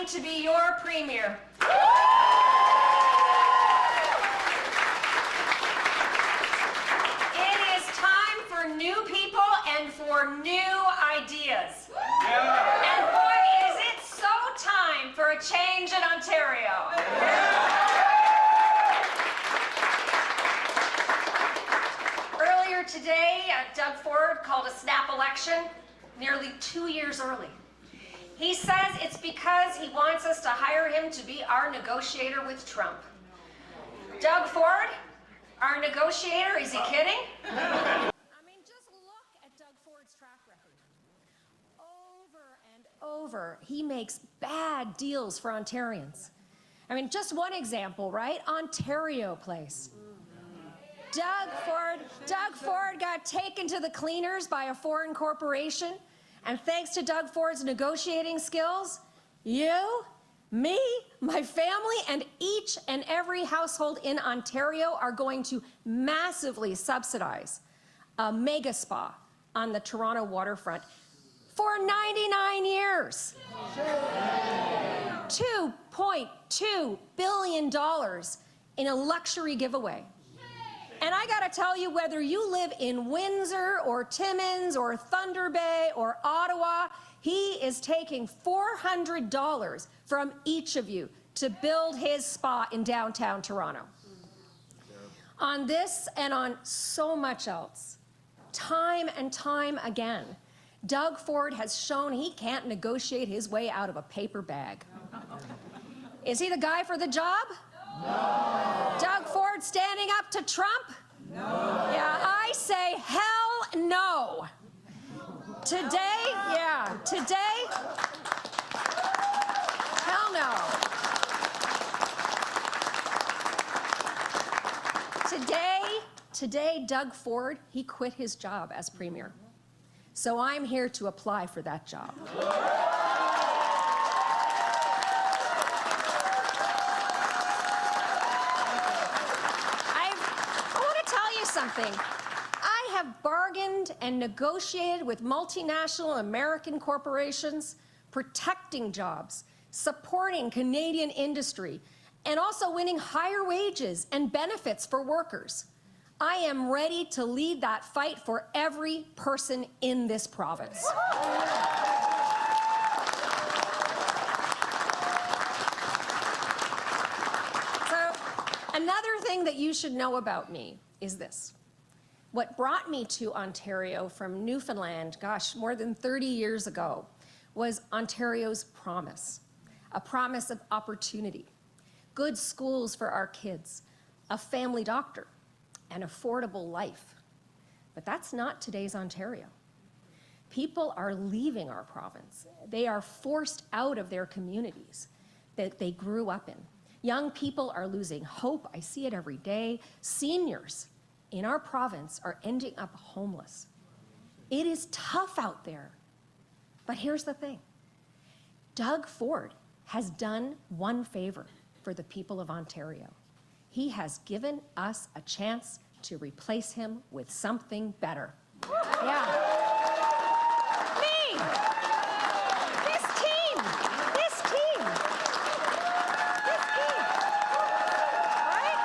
to be your premier. It is time for new people and for new ideas. And boy, is it so time for a change in Ontario. Earlier today, Doug Ford called a snap election nearly 2 years early. He says it's because he wants us to hire him to be our negotiator with Trump. Doug Ford, our negotiator, is he kidding? I mean, just look at Doug Ford's track record. Over and over, he makes bad deals for Ontarians. I mean, just one example, right? Ontario Place. Doug Ford got taken to the cleaners by a foreign corporation, and thanks to Doug Ford's negotiating skills, you, me, my family, and each and every household in Ontario are going to massively subsidize a mega spa on the Toronto waterfront for 99 years. $2.2 billion in a luxury giveaway. And I gotta tell you, whether you live in Windsor or Timmins or Thunder Bay or Ottawa, he is taking $400 from each of you to build his spa in downtown Toronto. On this and on so much else, time and time again, Doug Ford has shown he can't negotiate his way out of a paper bag. Is he the guy for the job? No. Doug Ford standing up to Trump? No. Yeah, I say hell no. Today, hell no. Today, Doug Ford, he quit his job as premier. So I'm here to apply for that job. Something. I have bargained and negotiated with multinational American corporations, protecting jobs, supporting Canadian industry, and also winning higher wages and benefits for workers. I am ready to lead that fight for every person in this province. So, another thing that you should know about me is this. What brought me to Ontario from Newfoundland, gosh, more than 30 years ago, was Ontario's promise. A promise of opportunity, good schools for our kids, a family doctor, an affordable life. But that's not today's Ontario. People are leaving our province. They are forced out of their communities that they grew up in. Young people are losing hope. I see it every day. Seniors in our province are ending up homeless. It is tough out there. But here's the thing. Doug Ford has done one favor for the people of Ontario. He has given us a chance to replace him with something better. Yeah. Me! This team! Right?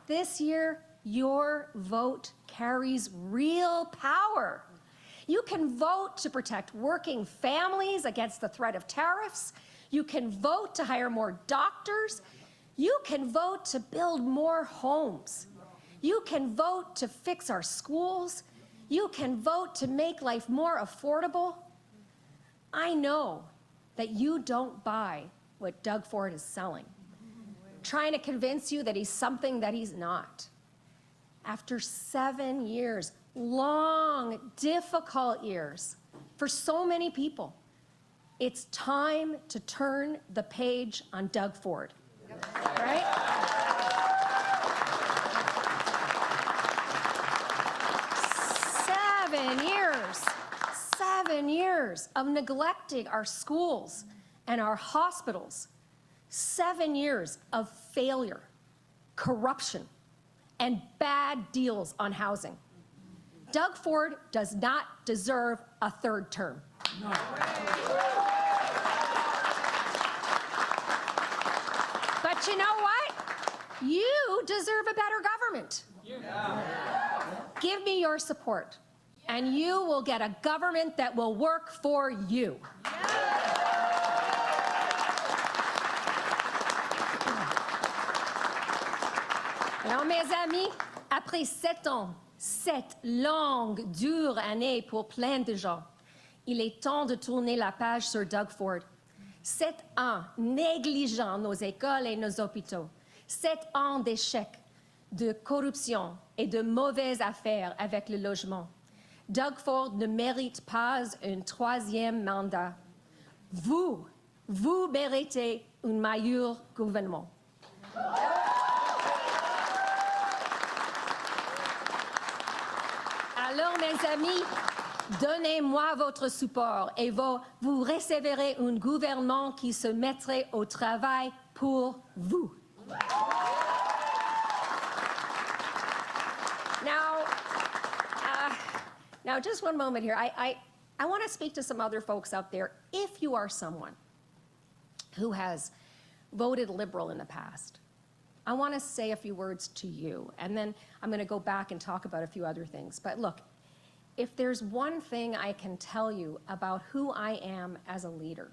This year, your vote carries real power. You can vote to protect working families against the threat of tariffs. You can vote to hire more doctors. You can vote to build more homes. You can vote to fix our schools. You can vote to make life more affordable. I know that you don't buy what Doug Ford is selling, trying to convince you that he's something that he's not. After 7 years, long, difficult years for so many people, it's time to turn the page on Doug Ford, right? 7 years of neglecting our schools and our hospitals. 7 years of failure, corruption, and bad deals on housing. Doug Ford does not deserve a third term. No. But you know what? You deserve a better government. Yeah. Give me your support, and you will get a government that will work for you. Alors, mes amis, après 7 ans, 7 longues, dures années pour plein de gens, il est temps de tourner la page sur Doug Ford. 7 ans négligeant nos écoles et nos hôpitaux. 7 ans d'échecs, de corruption et de mauvaises affaires avec le logement. Doug Ford ne mérite pas un 3e mandat. Vous méritez un meilleur gouvernement. Alors, mes amis, donnez-moi votre support et vous recevrez un gouvernement qui se mettrait au travail pour vous. Now, just one moment here. I want to speak to some other folks out there. If you are someone who has voted Liberal in the past, I want to say a few words to you, and then I'm going to go back and talk about a few other things. But look, if there's one thing I can tell you about who I am as a leader,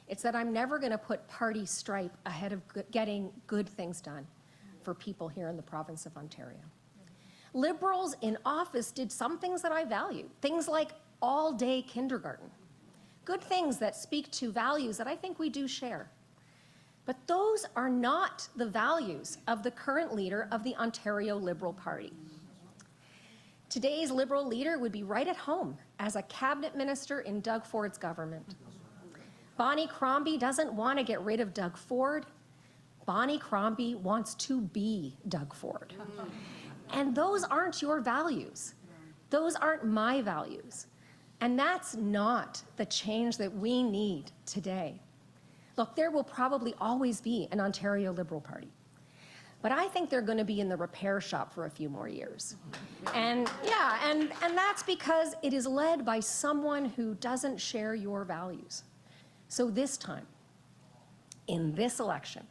it's that I'm never going to put party stripe ahead of getting good things done for people here in the province of Ontario. Liberals in office did some things that I value, things like all-day kindergarten, good things that speak to values that I think we do share. But those are not the values of the current leader of the Ontario Liberal Party. Today's Liberal leader would be right at home as a cabinet minister in Doug Ford's government. Bonnie Crombie doesn't want to get rid of Doug Ford. Bonnie Crombie wants to be Doug Ford. And those aren't your values. Those aren't my values. And that's not the change that we need today. Look, there will probably always be an Ontario Liberal Party. But I think they're going to be in the repair shop for a few more years. And that's because it is led by someone who doesn't share your values. So this time, in this election,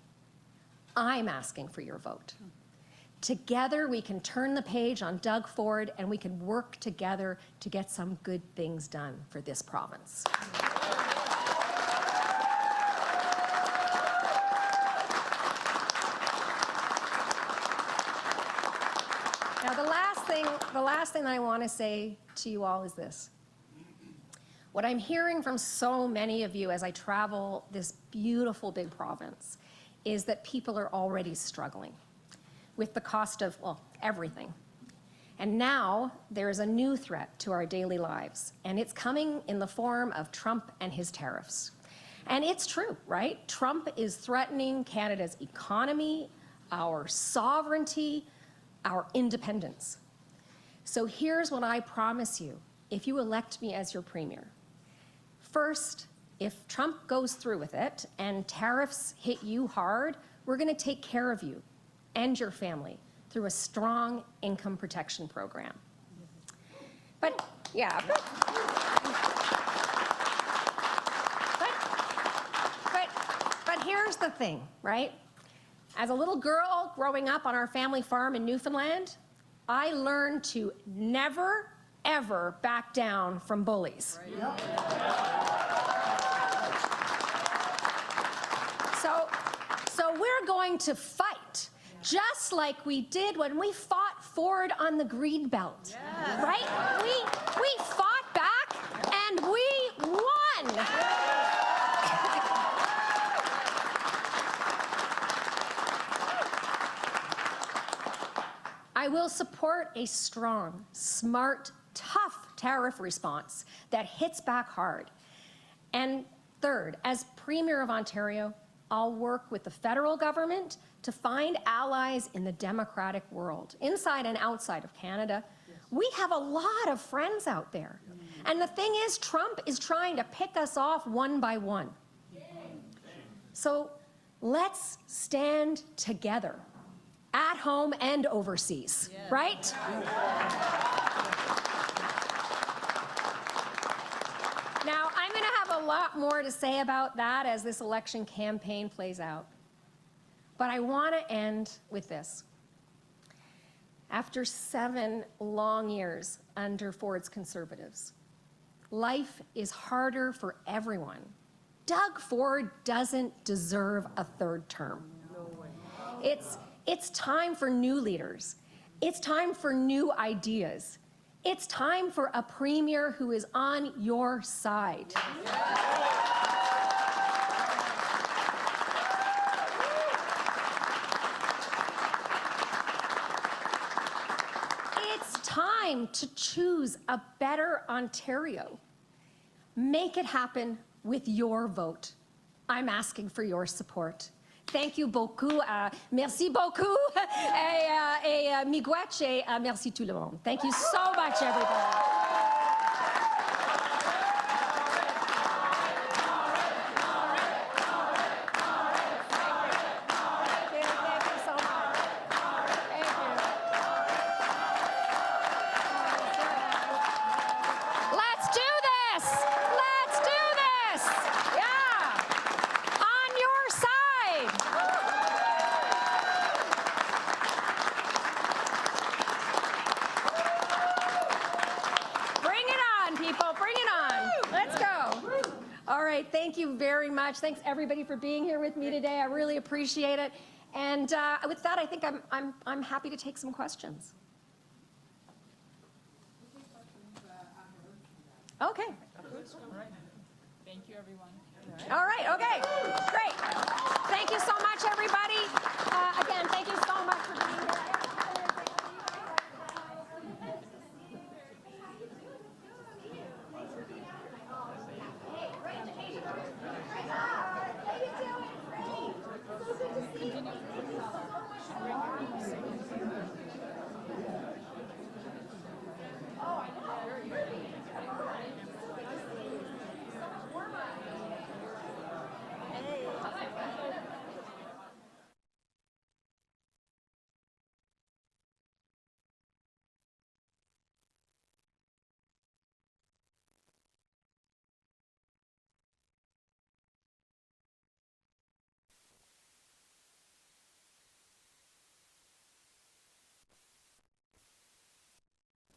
I'm asking for your vote. Together, we can turn the page on Doug Ford, and we can work together to get some good things done for this province. Now, the last thing that I want to say to you all is this. What I'm hearing from so many of you as I travel this beautiful big province is that people are already struggling with the cost of, well, everything. And now there's a new threat to our daily lives, and it's coming in the form of Trump and his tariffs. And it's true, right? Trump is threatening Canada's economy, our sovereignty, our independence. So here's what I promise you if you elect me as your premier. First, if Trump goes through with it and tariffs hit you hard, we're going to take care of you and your family through a strong income protection program. But here's the thing, right? As a little girl growing up on our family farm in Newfoundland, I learned to never, ever back down from bullies. Right. So we're going to fight, just like we did when we fought Ford on the Greenbelt, right? We fought back and we won. I will support a strong, smart, tough tariff response that hits back hard. And third, as Premier of Ontario, I'll work with the federal government to find allies in the democratic world, inside and outside of Canada. We have a lot of friends out there. And the thing is, Trump is trying to pick us off one by one. So let's stand together, at home and overseas, right? Now, I'm going to have a lot more to say about that as this election campaign plays out. But I want to end with this. After 7 long years under Ford's Conservatives, life is harder for everyone. Doug Ford doesn't deserve a 3rd term. It's time for new leaders. It's time for new ideas. It's time for a premier who is on your side. It's time to choose a better Ontario. Make it happen with your vote. I'm asking for your support. Thank you beaucoup. Merci beaucoup. Et miigwech et merci tout le monde. Thank you so much, everybody. Thank you very much. Thanks everybody for being here with me today. I really appreciate it. And with that, I think I'm happy to take some questions. Okay. Thank you, everyone. All right. Okay. Great. Thank you so much, everybody. Again, thank you so much for being here. How you doing? Great. So good to see you.